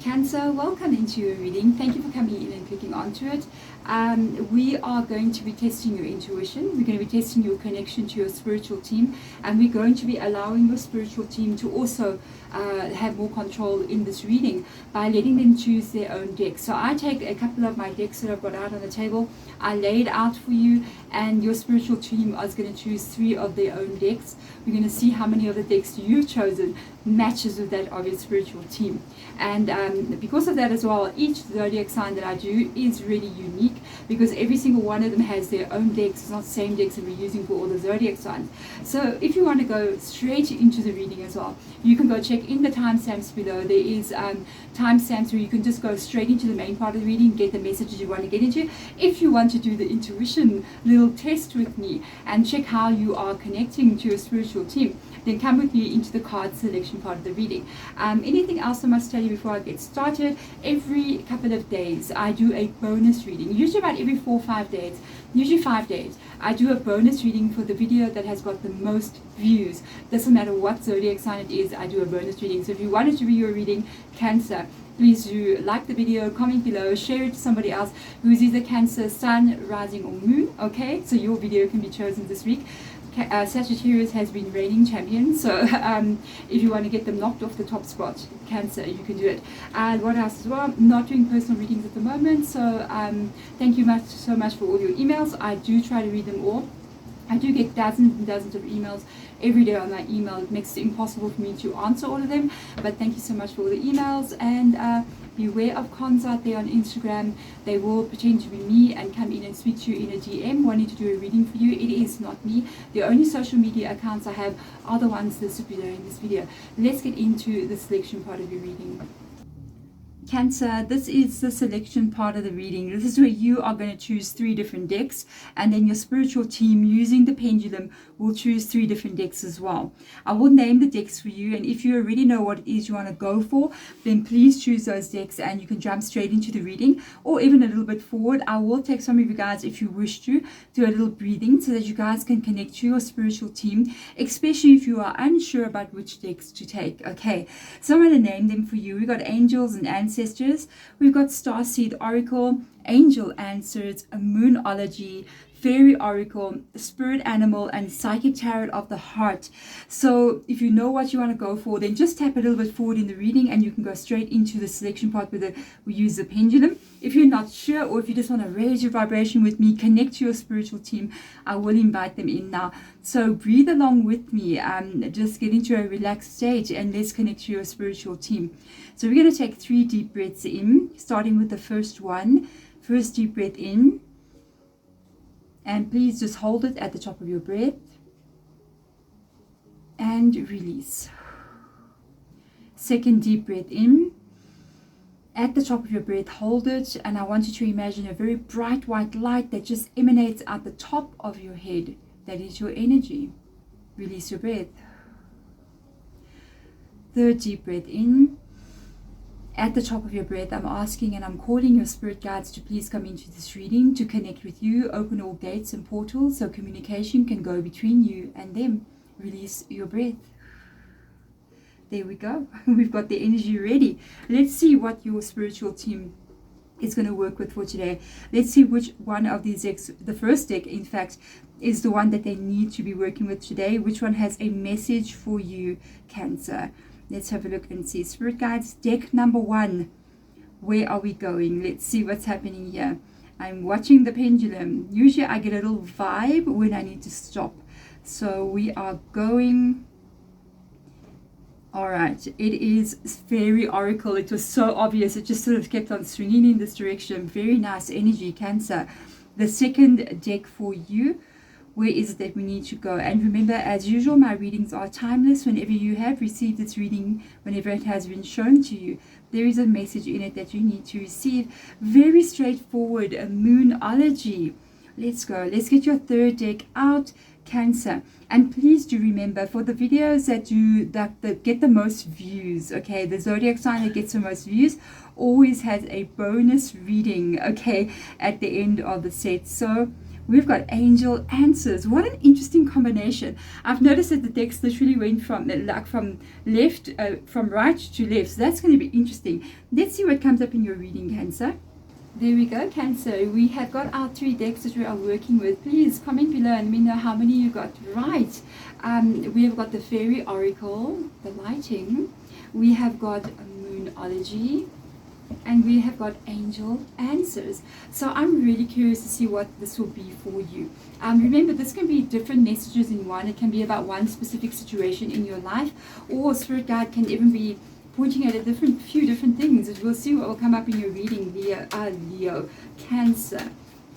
Cancer, welcome into your reading. Thank you for coming in and clicking onto it. We are going to be testing your intuition. We're going to be testing your connection to your spiritual team, and we're going to be allowing your spiritual team to also have more control in this reading by letting them choose their own decks. So I take a couple of my decks that I've got out on the table, I lay it out for you, and your spiritual team is going to choose 3 of their own decks. We're going to see how many of the decks you've chosen matches with that of your spiritual team. And because of that as well, each zodiac sign that I do is really unique because every single one of them has their own decks. It's not the same decks that we're using for all the zodiac signs. So if you want to go straight into the reading as well, you can go check in the timestamps below. There is timestamps where you can just go straight into the main part of the reading, get the messages you want to get into. If you want to do the intuition little test with me and check how you are connecting to your spiritual team, then come with me into the card selection part of the reading. Anything else I must tell you before I get started? Every couple of days I do a bonus reading, usually about every 4 or 5 days, usually 5 days. I do a bonus reading for the video that has got the most views. Doesn't matter what zodiac sign it is, I do a bonus reading. So if you wanted to be your reading, Cancer, please do like the video, comment below, share it to somebody else who is either Cancer, Sun, Rising or Moon. Okay, so your video can be chosen this week. Sagittarius has been reigning champion, so if you want to get them knocked off the top spot, Cancer, you can do it. And what else as well? Not doing personal readings at the moment, so thank you so much for all your emails. I do try to read them all. I do get dozens and dozens of emails every day on my email. It makes it impossible for me to answer all of them, but thank you so much for all the emails. And beware of cons out there on Instagram. They will pretend to be me and come in and speak to you in a DM wanting to do a reading for you. It is not me. The only social media accounts I have are the ones listed below in this video. Let's get into the selection part of your reading. Cancer, this is the selection part of the reading. This is where you are going to choose 3 different decks, and then your spiritual team using the pendulum will choose 3 different decks as well. I will name the decks for you, and if you already know what it is you want to go for, then please choose those decks and you can jump straight into the reading, or even a little bit forward. I will take some of you guys, if you wish to, do a little breathing so that you guys can connect to your spiritual team, especially if you are unsure about which decks to take. Okay, so I'm going to name them for you. We've got angels and ancestors. We've got Starseed Oracle, Angel Answers, Moonology, Fairy Oracle, Spirit Animal, and Psychic Tarot of the Heart. So if you know what you want to go for, then just tap a little bit forward in the reading and you can go straight into the selection part where we use the pendulum. If you're not sure, or if you just want to raise your vibration with me, connect to your spiritual team, I will invite them in now. So breathe along with me, just get into a relaxed state and let's connect to your spiritual team. So we're going to take 3 deep breaths in, starting with the first one. First deep breath in. And please just hold it at the top of your breath and release. Second deep breath in. At the top of your breath, hold it, and I want you to imagine a very bright white light that just emanates out the top of your head. That is your energy. Release your breath. Third deep breath in. At the top of your breath, I'm asking and I'm calling your spirit guides to please come into this reading to connect with you, open all gates and portals so communication can go between you and them. Release your breath. There we go. We've got the energy ready. Let's see what your spiritual team is going to work with for today. Let's see which one of these decks, the first deck in fact, is the one that they need to be working with today. Which one has a message for you, Cancer? Let's have a look and see. Spirit guides, deck number 1. Where are we going? Let's see what's happening here. I'm watching the pendulum. Usually I get a little vibe when I need to stop. So we are going. All right. It is Fairy Oracle. It was so obvious. It just sort of kept on swinging in this direction. Very nice energy, Cancer. The second deck for you. Where is it that we need to go? And remember, as usual, my readings are timeless. Whenever you have received this reading, whenever it has been shown to you, there is a message in it that you need to receive. Very straightforward, a moonology. Let's go. Let's get your third deck out, Cancer. And please do remember, for the videos that get the most views, okay, the zodiac sign that gets the most views always has a bonus reading, okay, at the end of the set. So we've got angel answers. What an interesting combination. I've noticed that the text literally went from left, from right to left. So that's going to be interesting. Let's see what comes up in your reading, Cancer. There we go, Cancer. We have got our 3 decks that we are working with. Please comment below and let me know how many you got right. We have got the Fairy Oracle, the Lighting. We have got Moonology. And we have got Angel Answers. So I'm really curious to see what this will be for you. Remember, this can be different messages in one. It can be about one specific situation in your life, or Spirit Guide can even be pointing at a few different things. We'll see what will come up in your reading. Leo, Cancer.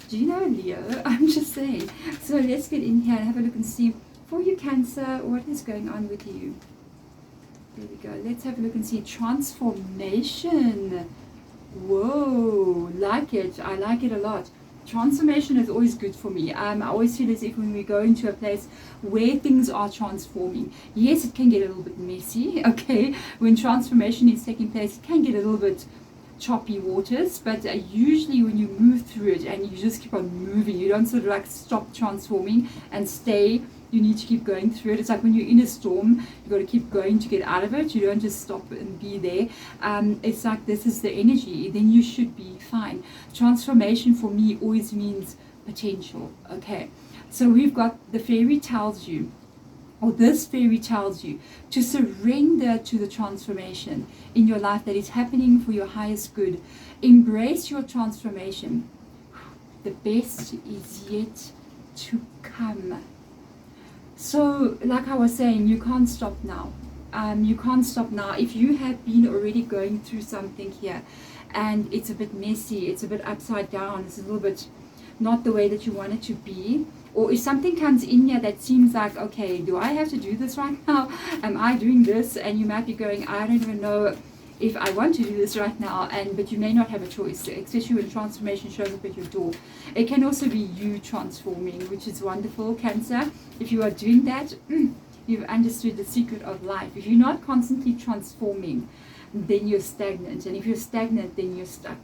Do you know Leo? I'm just saying. So let's get in here and have a look and see for you, Cancer, what is going on with you. There we go. Let's have a look and see transformation. Whoa, like it. I like it a lot. Transformation is always good for me. I always feel as if when we go into a place where things are transforming, yes, it can get a little bit messy, okay? When transformation is taking place, it can get a little bit choppy waters, but usually when you move through it and you just keep on moving, you don't sort of like stop transforming and stay. You need to keep going through it. It's like when you're in a storm, you got to keep going to get out of it. You don't just stop and be there. It's like this is the energy. Then you should be fine. Transformation for me always means potential. Okay, so we've got the fairy tells you, or this fairy tells you to surrender to the transformation in your life that is happening for your highest good. Embrace your transformation. The best is yet to come. So, like I was saying, you can't stop now. You can't stop now. If you have been already going through something here and it's a bit messy, it's a bit upside down, it's a little bit not the way that you want it to be, or if something comes in here that seems like, okay, do I have to do this right now? Am I doing this? And you might be going, I don't even know if I want to do this right now, but you may not have a choice, especially when transformation shows up at your door. It can also be you transforming, which is wonderful, Cancer. If you are doing that, you've understood the secret of life. If you're not constantly transforming, then you're stagnant, and if you're stagnant, then you're stuck.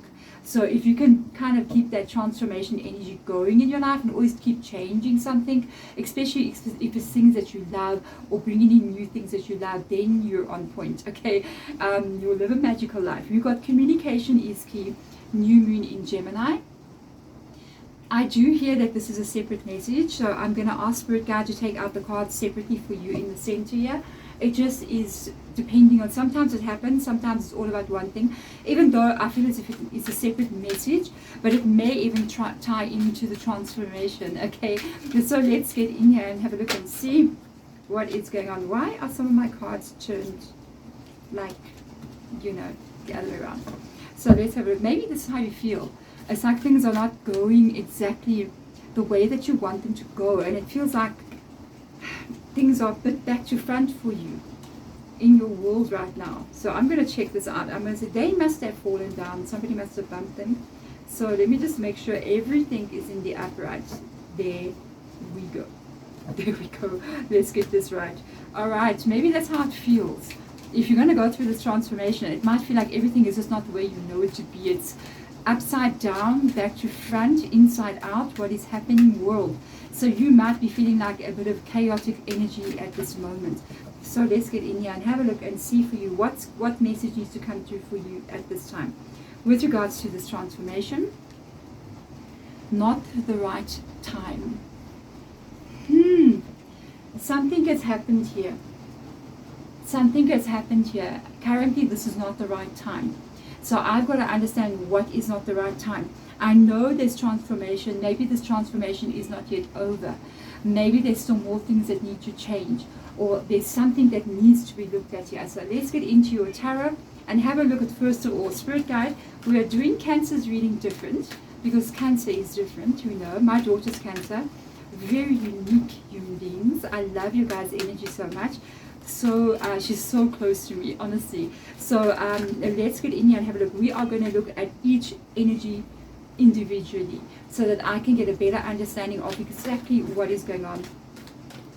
So if you can kind of keep that transformation energy going in your life and always keep changing something, especially if it's things that you love or bringing in new things that you love, then you're on point, okay? You'll live a magical life. You've got communication is key, new moon in Gemini. I do hear that this is a separate message, so I'm going to ask Spirit Guide to take out the cards separately for you in the center here. It just is depending on, sometimes it happens, sometimes it's all about one thing, even though I feel as if it's a separate message, but it may even tie into the transformation, okay? So let's get in here and have a look and see what is going on. Why are some of my cards turned like, you know, the other way around? So let's have a look. Maybe this is how you feel. It's like things are not going exactly the way that you want them to go, and it feels like things are a bit back to front for you in your world right now. So I'm going to check this out. I'm going to say they must have fallen down. Somebody must have bumped them. So let me just make sure everything is in the upright. There we go. There we go. Let's get this right. All right. Maybe that's how it feels. If you're going to go through this transformation, it might feel like everything is just not the way you know it to be. It's upside down, back to front, inside out, what is happening world. So you might be feeling like a bit of chaotic energy at this moment. So let's get in here and have a look and see for you what message needs to come through for you at this time. With regards to this transformation, not the right time. Something has happened here. Something has happened here. Currently, this is not the right time. So I've got to understand what is not the right time. I know there's transformation. Maybe this transformation is not yet over. Maybe there's still more things that need to change, or there's something that needs to be looked at here. So let's get into your tarot and have a look at, first of all, Spirit Guide. We are doing Cancer's reading different because Cancer is different. You know, my daughter's Cancer. Very unique human beings. I love you guys' energy so much. So she's so close to me, honestly. So let's get in here and have a look. We are going to look at each energy individually so that I can get a better understanding of exactly what is going on.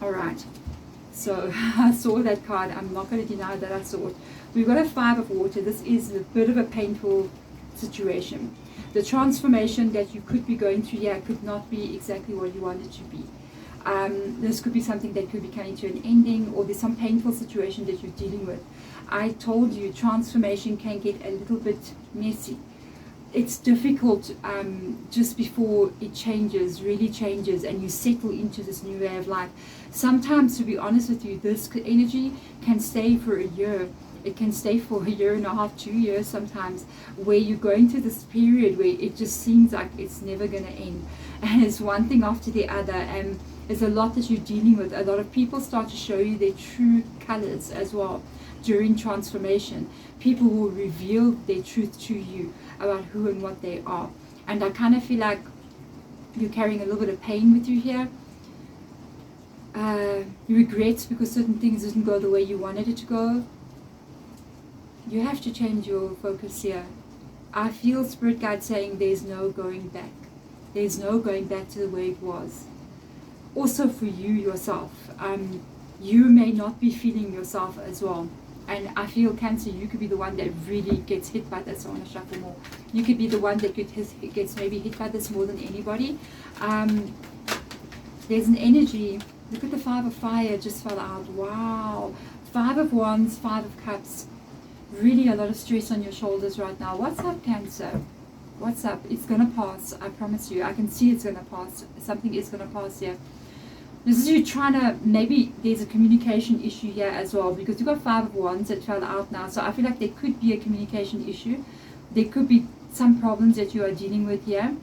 All right. So I saw that card. I'm not going to deny that I saw it. We've got a 5 of water. This is a bit of a painful situation. The transformation that you could be going through here could not be exactly what you want it to be. This could be something that could be coming to an ending, or there's some painful situation that you're dealing with. I told you transformation can get a little bit messy. It's difficult just before it changes, really changes, and you settle into this new way of life. Sometimes, to be honest with you, this energy can stay for a year. It can stay for a year and a half, 2 years sometimes, where you're going through this period where it just seems like it's never going to end. And it's one thing after the other, and there's a lot that you're dealing with. A lot of people start to show you their true colors as well during transformation. People will reveal their truth to you about who and what they are. And I kind of feel like you're carrying a little bit of pain with you here. Regrets because certain things didn't go the way you wanted it to go. You have to change your focus here. I feel Spirit Guide saying there's no going back. There's no going back to the way it was. Also for you yourself, you may not be feeling yourself as well. And I feel Cancer, you could be the one that really gets hit by this. I want to shuffle more. You could be the one that gets maybe hit by this more than anybody. There's an energy. Look at the 5 of Fire just fell out. Wow. 5 of Wands, 5 of Cups. Really a lot of stress on your shoulders right now. What's up, Cancer? What's up? It's going to pass. I promise you. I can see it's going to pass. Something is going to pass here. This is you trying to, maybe there's a communication issue here as well, because you've got 5 of Wands that fell out now. So I feel like there could be a communication issue. There could be some problems that you are dealing with here.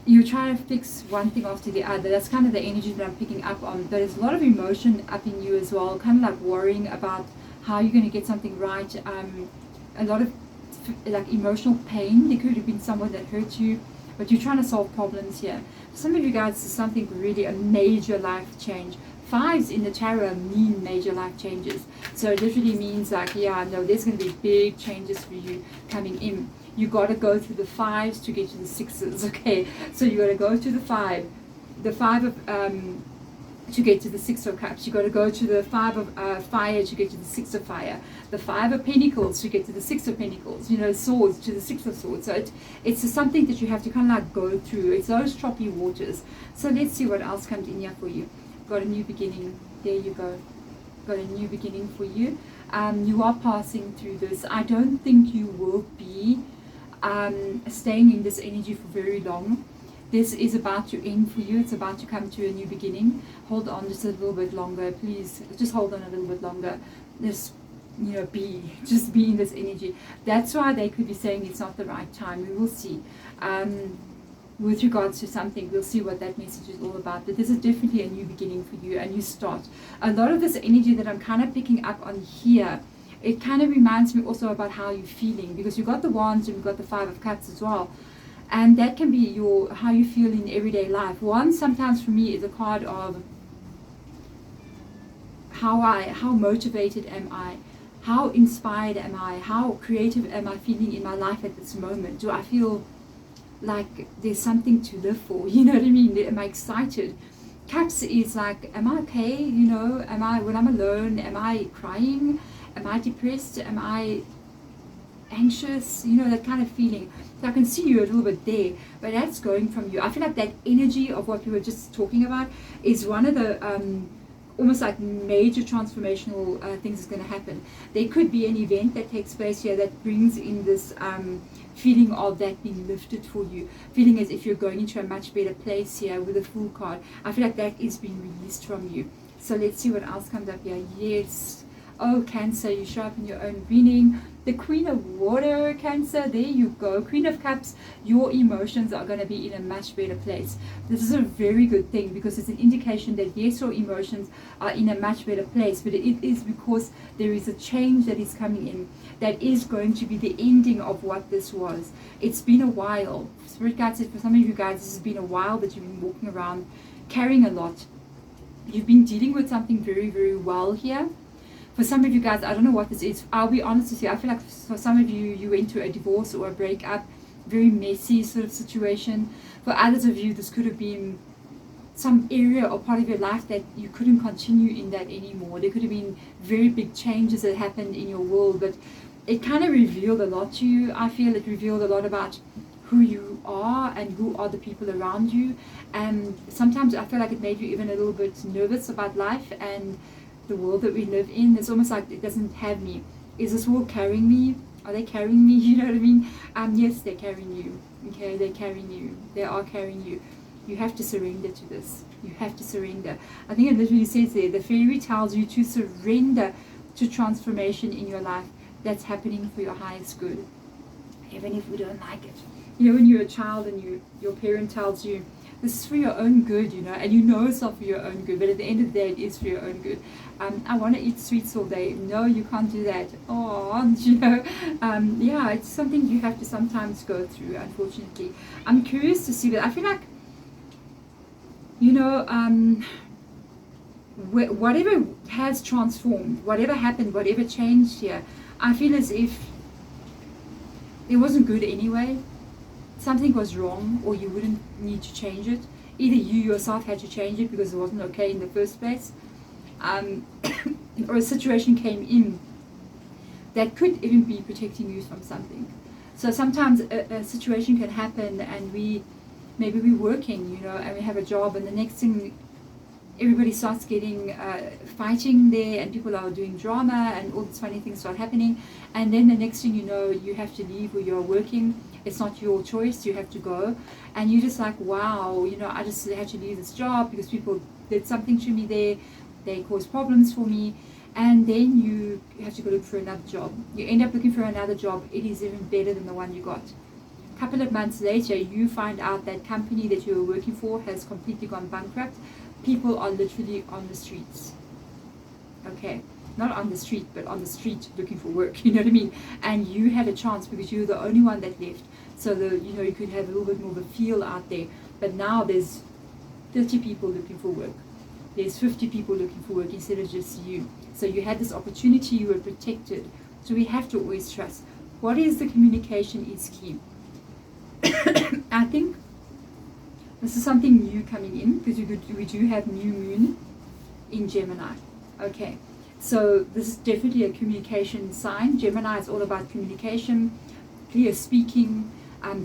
You're trying to fix one thing after the other. That's kind of the energy that I'm picking up on. But there's a lot of emotion up in you as well, kind of like worrying about how you're going to get something right. A lot of like emotional pain. There could have been someone that hurt you, but you're trying to solve problems here. For some of you guys, it's something really a major life change. 5s in the tarot mean major life changes. So it literally means like, yeah, no, there's going to be big changes for you coming in. You got to go through the 5s to get to the 6s, okay? So you got to go to the 5 of to get to the 6 of Cups. You got to go to the 5 of Fire to get to the 6 of Fire. The 5 of Pentacles to get to the 6 of Pentacles. You know, Swords to the 6 of Swords. So it's something that you have to kind of like go through. It's those choppy waters. So let's see what else comes in here for you. Got a new beginning. There you go. Got a new beginning for you. You are passing through this. I don't think you will be staying in this energy for very long. This is about to end for you. It's about to come to a new beginning. Hold on just a little bit longer, please. Just hold on a little bit longer. Just be in this energy. That's why they could be saying it's not the right time. We will see. With regards to something, we'll see what that message is all about. But this is definitely a new beginning for you, a new start. A lot of this energy that I'm kind of picking up on here, it kind of reminds me also about how you're feeling, because you've got the Wands and you've got the 5 of Cups as well. And that can be how you feel in everyday life. One, sometimes for me, is a card of how motivated am I? How inspired am I? How creative am I feeling in my life at this moment? Do I feel like there's something to live for? You know what I mean? Am I excited? Cups is like, am I okay? You know, when I'm alone, am I crying? Am I depressed? Am I anxious? You know, that kind of feeling. So I can see you a little bit there, but that's going from you. I feel like that energy of what we were just talking about is one of the almost like major transformational things that's going to happen. There could be an event that takes place here that brings in this feeling of that being lifted for you, feeling as if you're going into a much better place here with a Fool card. I feel like that is being released from you. So let's see what else comes up here. Yes. Oh, Cancer, you show up in your own meaning. The Queen of Water, Cancer, there you go. Queen of Cups, your emotions are going to be in a much better place. This is a very good thing, because it's an indication that yes, your emotions are in a much better place, but it is because there is a change that is coming in that is going to be the ending of what this was. It's been a while. Spirit Guide said for some of you guys, this has been a while that you've been walking around carrying a lot. You've been dealing with something very, very well here. For some of you guys, I don't know what this is. I'll be honest with you. I feel like for some of you, you went through a divorce or a breakup, very messy sort of situation. For others of you, this could have been some area or part of your life that you couldn't continue in that anymore. There could have been very big changes that happened in your world, but it kind of revealed a lot to you. I feel it revealed a lot about who you are and who are the people around you. And sometimes I feel like it made you even a little bit nervous about life and the world that we live in. It's almost like it doesn't have me. Is this world carrying me? Are they carrying me? You know what I mean? Yes, they're carrying you. Okay, they're carrying you. They are carrying you. You have to surrender to this. You have to surrender. I think it literally says there, the fairy tells you to surrender to transformation in your life that's happening for your highest good, even if we don't like it. You know, when you're a child and your parent tells you, this is for your own good, you know, and you know it's not for your own good, but at the end of the day, it is for your own good. I want to eat sweets all day. No, you can't do that. Oh, you know, yeah, it's something you have to sometimes go through, unfortunately. I'm curious to see that. I feel like, you know, whatever has transformed, whatever happened, whatever changed here, I feel as if it wasn't good anyway. Something was wrong, or you wouldn't need to change it. Either you yourself had to change it because it wasn't okay in the first place, or a situation came in that could even be protecting you from something. So sometimes a situation can happen, and maybe we're working, you know, and we have a job, and the next thing, everybody starts getting fighting there, and people are doing drama, and all these funny things start happening, and then the next thing you know, you have to leave where you're working. It's not your choice, you have to go, and you're just like, wow, you know, I just had to leave this job because people did something to me there, they caused problems for me, and then you have to go look for another job. You end up looking for another job. It is even better than the one you got. A couple of months later, you find out that company that you were working for has completely gone bankrupt. People are literally on the streets. Okay, not on the street, but on the street looking for work, you know what I mean? And you had a chance because you were the only one that left. So you could have a little bit more of a feel out there. But now there's 30 people looking for work. There's 50 people looking for work instead of just you. So you had this opportunity, you were protected. So we have to always trust. What is the communication is key. I think this is something new coming in because we do have new moon in Gemini. Okay, so this is definitely a communication sign. Gemini is all about communication, clear speaking,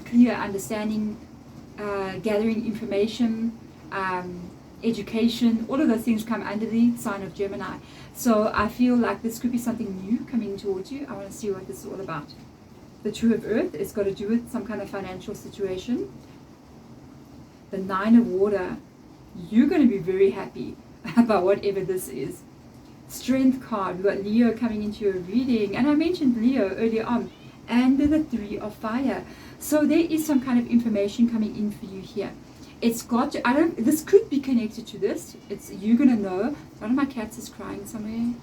clear understanding, gathering information, education. All of those things come under the sign of Gemini. So I feel like this could be something new coming towards you. I want to see what this is all about. The Two of Earth, it's got to do with some kind of financial situation. The Nine of Water, you're going to be very happy about whatever this is. Strength card, we've got Leo coming into your reading, and I mentioned Leo earlier on, and the Three of Fire. So there is some kind of information coming in for you here. It's got to, this could be connected to this. It's, you're going to know. One of my cats is crying somewhere.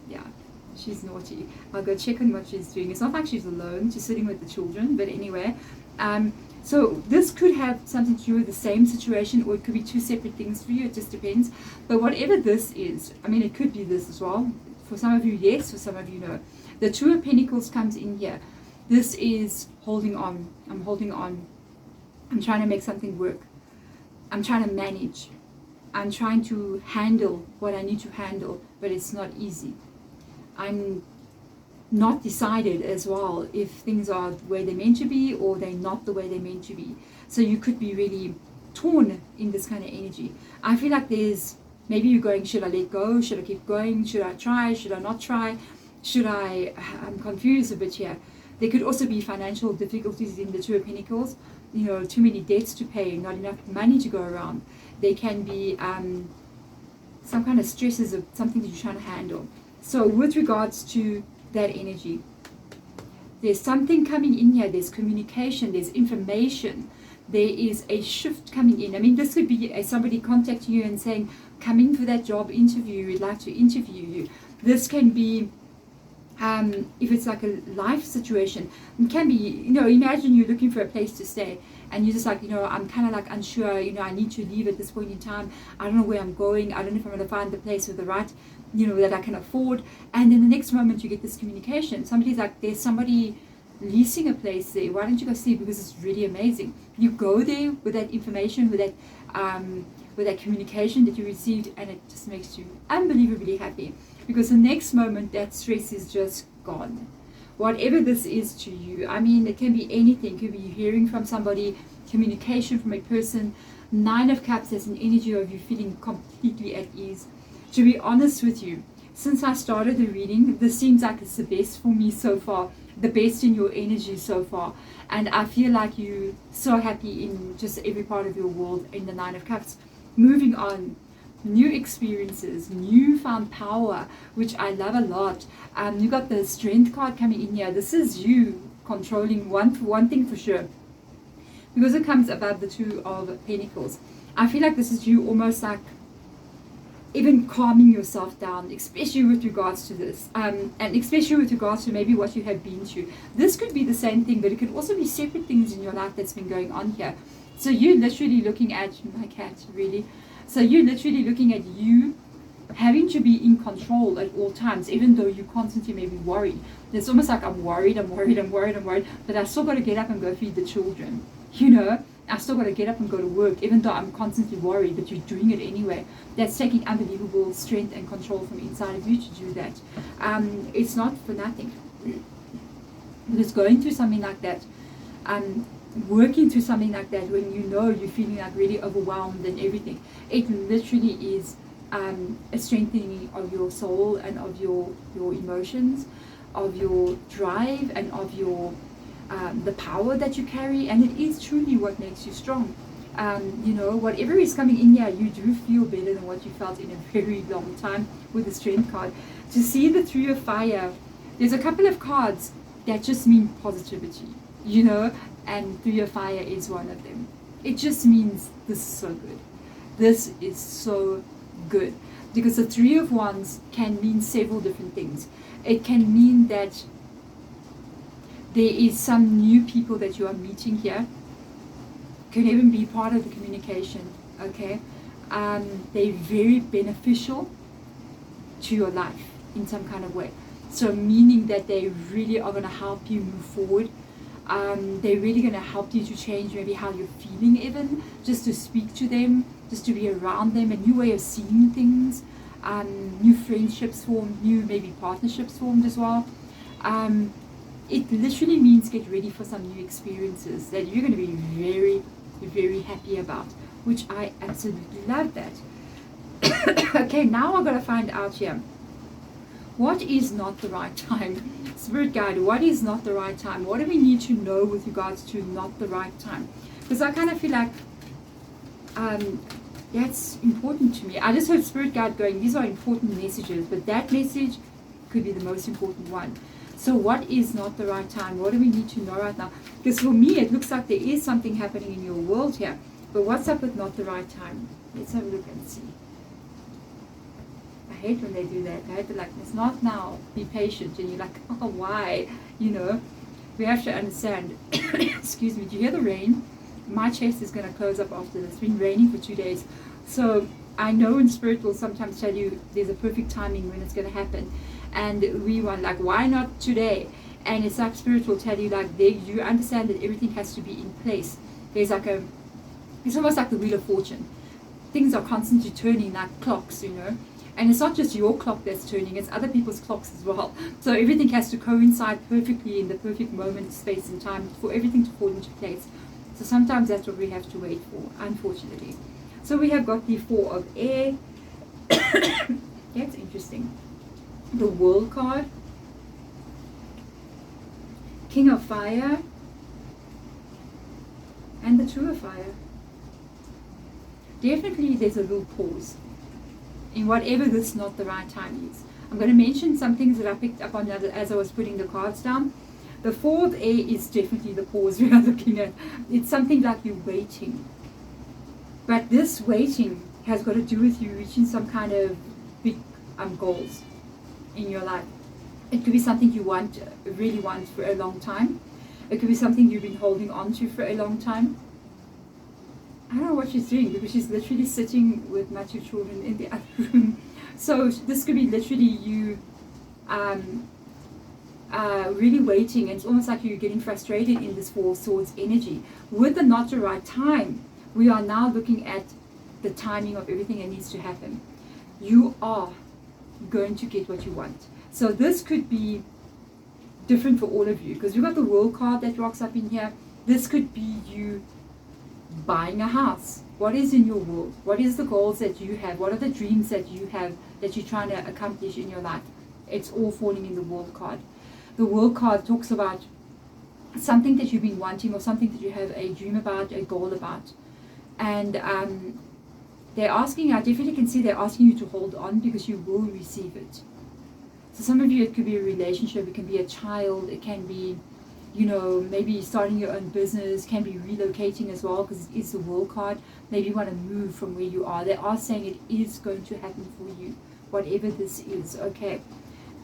Yeah, she's naughty. I'll go check on what she's doing. It's not like she's alone, she's sitting with the children, but anyway. So this could have something to do with the same situation, or it could be two separate things for you. It just depends. But whatever this is, I mean, it could be this as well. For some of you, yes. For some of you, no. The Two of Pentacles comes in here. This is holding on. I'm holding on. I'm trying to make something work. I'm trying to manage. I'm trying to handle what I need to handle, but it's not easy. I'm not decided as well if things are the way they're meant to be or they're not the way they're meant to be. So you could be really torn in this kind of energy. I feel like there's, maybe you're going, should I let go? Should I keep going? Should I try? Should I not try? I'm confused a bit here. There could also be financial difficulties in the Two of Pentacles. You know, too many debts to pay, not enough money to go around. There can be some kind of stresses of something that you're trying to handle. So with regards to that energy, there's something coming in here. There's communication, there's information, there is a shift coming in. I mean, this could be somebody contacting you and saying, come in for that job interview, we'd like to interview you. This can be if it's like a life situation. It can be, you know, imagine you're looking for a place to stay and you're just like, you know, I'm kind of like unsure, you know, I need to leave at this point in time. I don't know where I'm going. I don't know if I'm going to find the place with the right, you know, that I can afford. And then the next moment you get this communication. Somebody's like, there's somebody leasing a place there. Why don't you go see? Because it's really amazing. You go there with that information, with that communication that you received, and it just makes you unbelievably happy. because the next moment that stress is just gone. Whatever this is to you, I mean, it can be anything. It could be hearing from somebody, communication from a person. 9 of Cups has an energy of you feeling completely at ease. To be honest with you, since I started the reading, this seems like it's the best for me so far, the best in your energy so far. And I feel like you're so happy in just every part of your world in the 9 of Cups. Moving on, new experiences, newfound power, which I love a lot. You got the Strength card coming in here. This is you controlling one thing for sure, because it comes above the 2 of Pentacles. I feel like this is you almost like even calming yourself down, especially with regards to this, and especially with regards to maybe what you have been through. This could be the same thing, but it could also be separate things in your life that's been going on here. So you're literally looking at, my cat, really. So you're literally looking at you having to be in control at all times, even though you constantly maybe worry. It's almost like I'm worried, but I still got to get up and go feed the children. You know, I still got to get up and go to work, even though I'm constantly worried, but you're doing it anyway. That's taking unbelievable strength and control from inside of you to do that. It's not for nothing. Because going through something like that, working through something like that, when you know you're feeling like really overwhelmed and everything, it literally is a strengthening of your soul and of your emotions, of your drive and of your the power that you carry, and it is truly what makes you strong. You know, whatever is coming in here, you do feel better than what you felt in a very long time with the Strength card. To see the 3 of Fire, there's a couple of cards that just mean positivity, you know, and 3 of Fire is one of them. It just means this is so good. This is so good, because the 3 of Wands can mean several different things. It can mean that there is some new people that you are meeting here, can even be part of the communication, okay? They're very beneficial to your life in some kind of way. So meaning that they really are going to help you move forward. They're really going to help you to change maybe how you're feeling, even just to speak to them, just to be around them, a new way of seeing things, new friendships formed, new maybe partnerships formed as well. It literally means get ready for some new experiences that you're going to be very, very happy about, which I absolutely love that. Okay, now I've got to find out here, what is not the right time? Spirit guide, what is not the right time? What do we need to know with regards to not the right time? Because I kind of feel like that's important to me. I just heard Spirit guide going, these are important messages, but that message could be the most important one. So what is not the right time? What do we need to know right now? Because for me, it looks like there is something happening in your world here. But what's up with not the right time? Let's have a look and see. I hate when they do that. I hate to like, it's not now. Be patient. And you're like, oh, why? You know, we have to understand. Excuse me. Do you hear the rain? My chest is going to close up after this. It's been raining for 2 days. So I know in spirit will sometimes tell you there's a perfect timing when it's going to happen. And we want like, why not today? And it's like spirit will tell you like, you understand that everything has to be in place. There's like it's almost like the Wheel of Fortune. Things are constantly turning like clocks, you know. And it's not just your clock that's turning, it's other people's clocks as well. So everything has to coincide perfectly in the perfect moment, space and time for everything to fall into place. So sometimes that's what we have to wait for, unfortunately. So we have got the 4 of Air. That's interesting. The World card, King of Fire, and the 2 of Fire. Definitely there's a little pause in whatever this not the right time is. I'm going to mention some things that I picked up on as I was putting the cards down. The 4 of Air is definitely the pause we are looking at. It's something like you're waiting. But this waiting has got to do with you reaching some kind of big goals in your life. It could be something you really want for a long time. It could be something you've been holding on to for a long time. I don't know what she's doing because she's literally sitting with my 2 children in the other room. So this could be literally you really waiting, and it's almost like you're getting frustrated in this 4 of Swords energy. With the not the right time, we are now looking at the timing of everything that needs to happen. You are going to get what you want. So this could be different for all of you, because you've got the world card that rocks up in here. This could be you buying a house. What is in your world? What is the goals that you have? What are the dreams that you have that you're trying to accomplish in your life? It's all falling in the world card. The world card talks about something that you've been wanting, or something that you have a dream about, a goal about. And they're asking, I definitely can see they're asking you to hold on, because you will receive it. So some of you, it could be a relationship, it can be a child, it can be, you know, maybe starting your own business, can be relocating as well, because it is the world card. Maybe you want to move from where you are. They are saying it is going to happen for you, whatever this is, okay?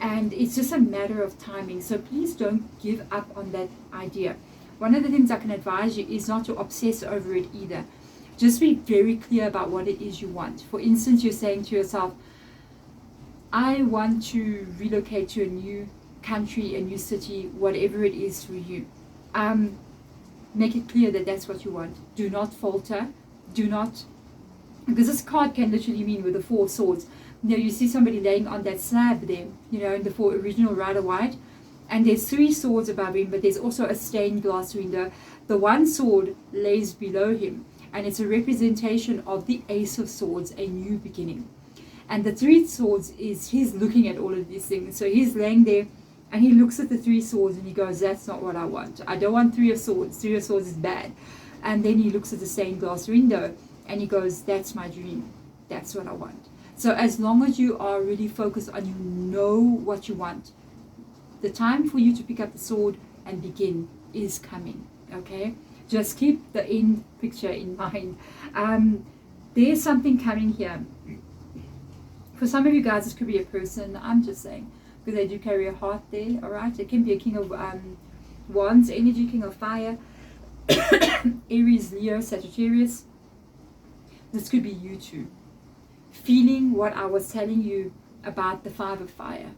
And it's just a matter of timing. So please don't give up on that idea. One of the things I can advise you is not to obsess over it either. Just be very clear about what it is you want. For instance, you're saying to yourself, I want to relocate to a new country, a new city, whatever it is for you. Make it clear that that's what you want. Do not falter. Do not, because this card can literally mean with the 4 swords. You know, you see somebody laying on that slab there, you know, in the 4 original Rider White, and there's 3 swords above him, but there's also a stained glass window. The 1 sword lays below him, and it's a representation of the Ace of Swords, a new beginning. And the 3 swords is, he's looking at all of these things. So he's laying there and he looks at the 3 swords and he goes, that's not what I want. I don't want 3 of swords. 3 of swords is bad. And then he looks at the stained glass window and he goes, that's my dream. That's what I want. So as long as you are really focused on, you know what you want, the time for you to pick up the sword and begin is coming. Okay? Just keep the end picture in mind. There's something coming here. For some of you guys, this could be a person. I'm just saying, because they do carry a heart there. All right, it can be a King of Wands energy, King of Fire, Aries, Leo, Sagittarius. This could be you too, feeling what I was telling you about the 5 of Fire.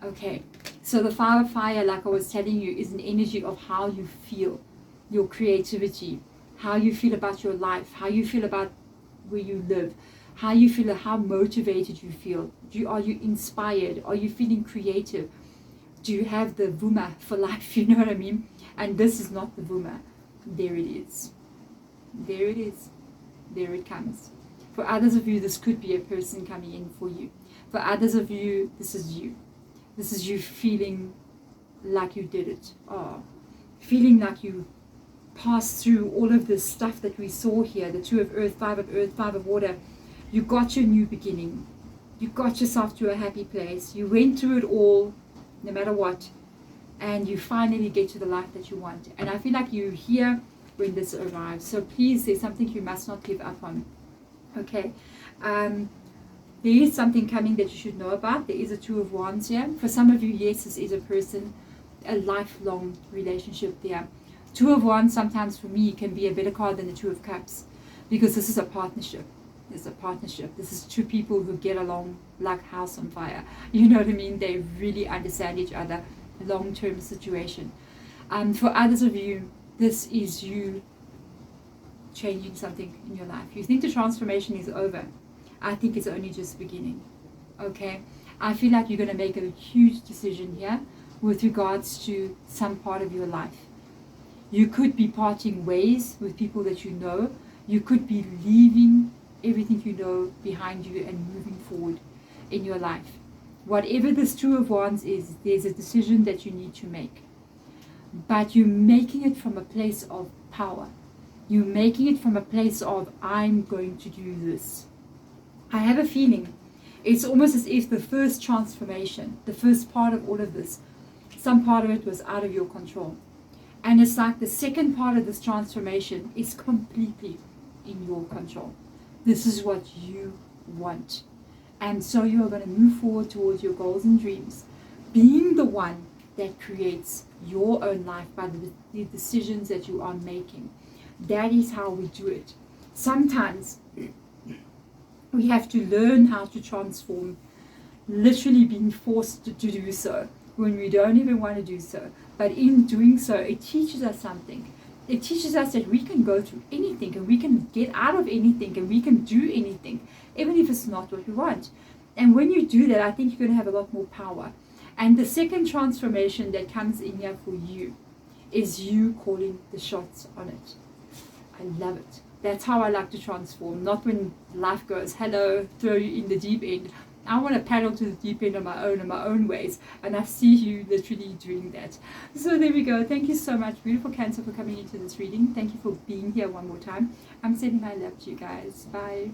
Okay, so the 5 of Fire, like I was telling you, is an energy of how you feel, your creativity, how you feel about your life, how you feel about where you live, how you feel, how motivated you feel. Are you inspired? Are you feeling creative? Do you have the vuma for life? You know what I mean? And this is not the vuma. There it is. There it is. There it comes. For others of you, this could be a person coming in for you. For others of you, this is you. This is you feeling like you did it. Oh, feeling like you passed through all of this stuff that we saw here. The 2 of Earth, 5 of Water. You got your new beginning. You got yourself to a happy place. You went through it all, no matter what. And you finally get to the life that you want. And I feel like you're here when this arrives. So please, there's something you must not give up on. Okay. There is something coming that you should know about. There is a 2 of Wands here. For some of you, yes, this is a person, a lifelong relationship there. 2 of Wands sometimes for me can be a better card than the 2 of Cups, because this is a partnership. It's a partnership. This is 2 people who get along like house on fire. You know what I mean? They really understand each other. Long-term situation. For others of you, this is you changing something in your life. You think the transformation is over. I think it's only just beginning. Okay? I feel like you're going to make a huge decision here with regards to some part of your life. You could be parting ways with people that you know. You could be leaving everything you know behind you and moving forward in your life. Whatever this 2 of Wands is, there's a decision that you need to make. But you're making it from a place of power. You're making it from a place of, I'm going to do this. I have a feeling it's almost as if the first transformation, the first part of all of this, some part of it was out of your control. And it's like the second part of this transformation is completely in your control. This is what you want. And so you are going to move forward towards your goals and dreams, being the one that creates your own life by the decisions that you are making. That is how we do it. Sometimes we have to learn how to transform, literally being forced to do so when we don't even want to do so. But in doing so, it teaches us something. It teaches us that we can go through anything and we can get out of anything and we can do anything, even if it's not what we want. And when you do that, I think you're going to have a lot more power. And the second transformation that comes in here for you is you calling the shots on it. I love it. That's how I like to transform. Not when life goes, hello, throw you in the deep end. I want to paddle to the deep end on my own ways. And I see you literally doing that. So there we go. Thank you so much, beautiful Cancer, for coming into this reading. Thank you for being here one more time. I'm sending my love to you guys. Bye.